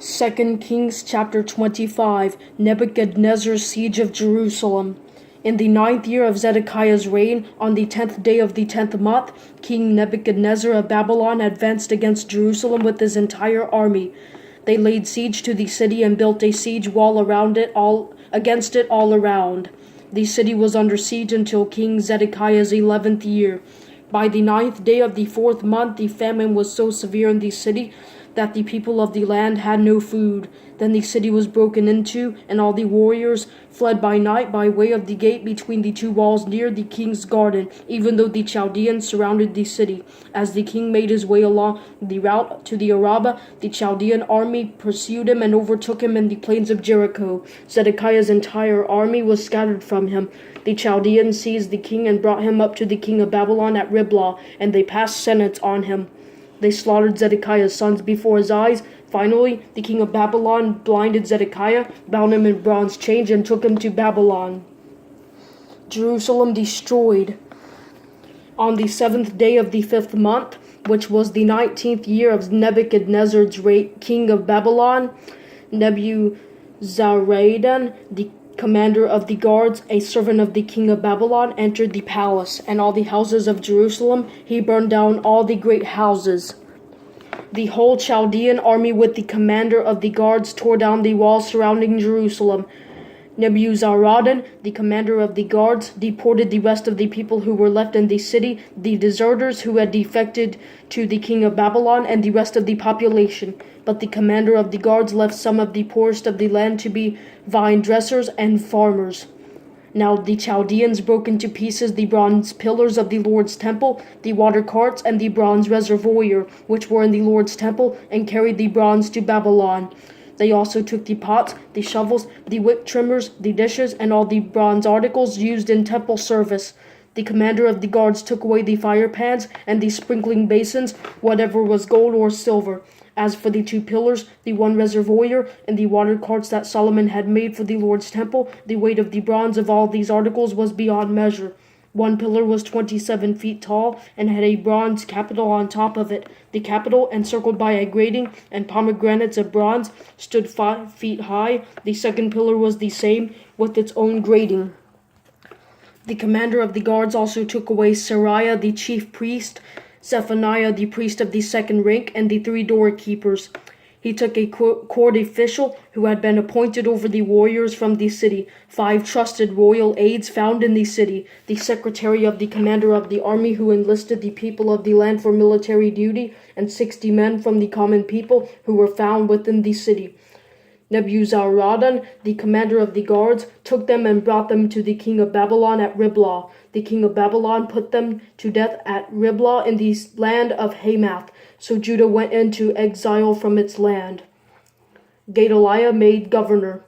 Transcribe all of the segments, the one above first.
2 Kings chapter 25, Nebuchadnezzar's siege of Jerusalem. In the 9th year of Zedekiah's reign, on the 10th day of the 10th month, King Nebuchadnezzar of Babylon advanced against Jerusalem with his entire army. They laid siege to the city and built a siege wall against it all around. The city was under siege until King Zedekiah's 11th year. By the 9th day of the 4th month, the famine was so severe in the city that the people of the land had no food. Then the city was broken into, and all the warriors fled by night by way of the gate between the two walls near the king's garden, even though the Chaldeans surrounded the city. As the king made his way along the route to the Arabah, the Chaldean army pursued him and overtook him in the plains of Jericho. Zedekiah's entire army was scattered from him. The Chaldeans seized the king and brought him up to the king of Babylon at Riblah, and they passed sentence on him. They slaughtered Zedekiah's sons before his eyes. Finally, the king of Babylon blinded Zedekiah, bound him in bronze chains, and took him to Babylon. Jerusalem destroyed. On the 7th day of the 5th month, which was the 19th year of Nebuchadnezzar's reign, king of Babylon, Nebuzaradan, the commander of the guards, a servant of the king of Babylon, entered the palace and all the houses of Jerusalem. He burned down all the great houses. The whole Chaldean army with the commander of the guards tore down the walls surrounding Jerusalem. Nebuzaradan, the commander of the guards, deported the rest of the people who were left in the city, the deserters who had defected to the king of Babylon, and the rest of the population. But the commander of the guards left some of the poorest of the land to be vine dressers and farmers. Now the Chaldeans broke into pieces the bronze pillars of the Lord's temple, the water carts, and the bronze reservoir, which were in the Lord's temple, and carried the bronze to Babylon. They also took the pots, the shovels, the wick trimmers, the dishes, and all the bronze articles used in temple service. The commander of the guards took away the fire pans and the sprinkling basins, whatever was gold or silver. As for the two pillars, the one reservoir, and the water carts that Solomon had made for the Lord's temple, the weight of the bronze of all these articles was beyond measure. One pillar was 27 feet tall and had a bronze capital on top of it. The capital, encircled by a grating and pomegranates of bronze, stood 5 feet high. The second pillar was the same, with its own grating. The commander of the guards also took away Seraiah the chief priest, Zephaniah the priest of the second rank, and the 3 doorkeepers. He took a court official who had been appointed over the warriors from the city, 5 trusted royal aides found in the city, the secretary of the commander of the army who enlisted the people of the land for military duty, and 60 men from the common people who were found within the city. Nebuzaradan, the commander of the guards, took them and brought them to the king of Babylon at Riblah. The king of Babylon put them to death at Riblah in the land of Hamath. So Judah went into exile from its land. Gedaliah made governor.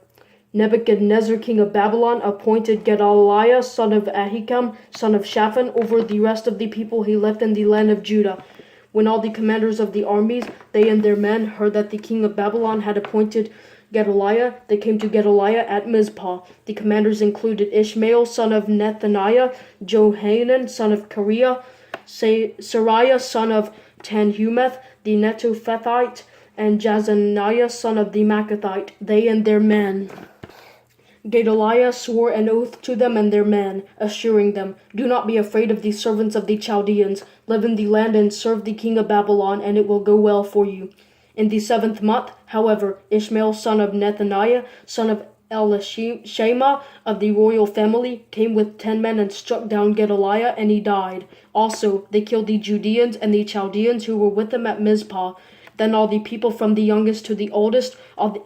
Nebuchadnezzar, king of Babylon, appointed Gedaliah, son of Ahikam, son of Shaphan, over the rest of the people he left in the land of Judah. When all the commanders of the armies, they and their men, heard that the king of Babylon had appointed Gedaliah, they came to Gedaliah at Mizpah. The commanders included Ishmael, son of Nethaniah, Johanan, son of Kareah, Seraiah, son of Tanhumeth, the Netophethite, and Jazaniah, son of the Maacathite, they and their men. Gedaliah swore an oath to them and their men, assuring them, "Do not be afraid of the servants of the Chaldeans. Live in the land and serve the king of Babylon, and it will go well for you." In the 7th month, however, Ishmael, son of Nethaniah, son of Elishama of the royal family, came with 10 men and struck down Gedaliah, and he died. Also, they killed the Judeans and the Chaldeans who were with him at Mizpah. Then all the people from the youngest to the oldest,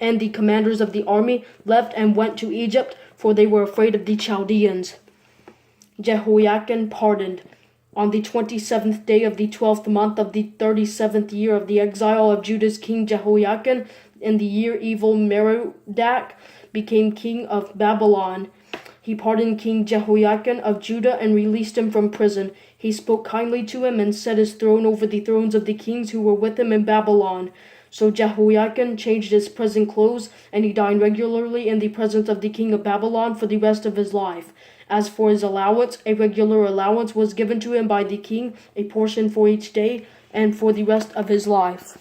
and the commanders of the army, left and went to Egypt, for they were afraid of the Chaldeans. Jehoiakim pardoned. On the 27th day of the 12th month of the 37th year of the exile of Judah's king Jehoiakim, in the year Evil-Merodach became king of Babylon, he pardoned King Jehoiakim of Judah and released him from prison. He spoke kindly to him and set his throne over the thrones of the kings who were with him in Babylon. So Jehoiakim changed his prison clothes, and he dined regularly in the presence of the king of Babylon for the rest of his life. As for his allowance, a regular allowance was given to him by the king, a portion for each day, and for the rest of his life.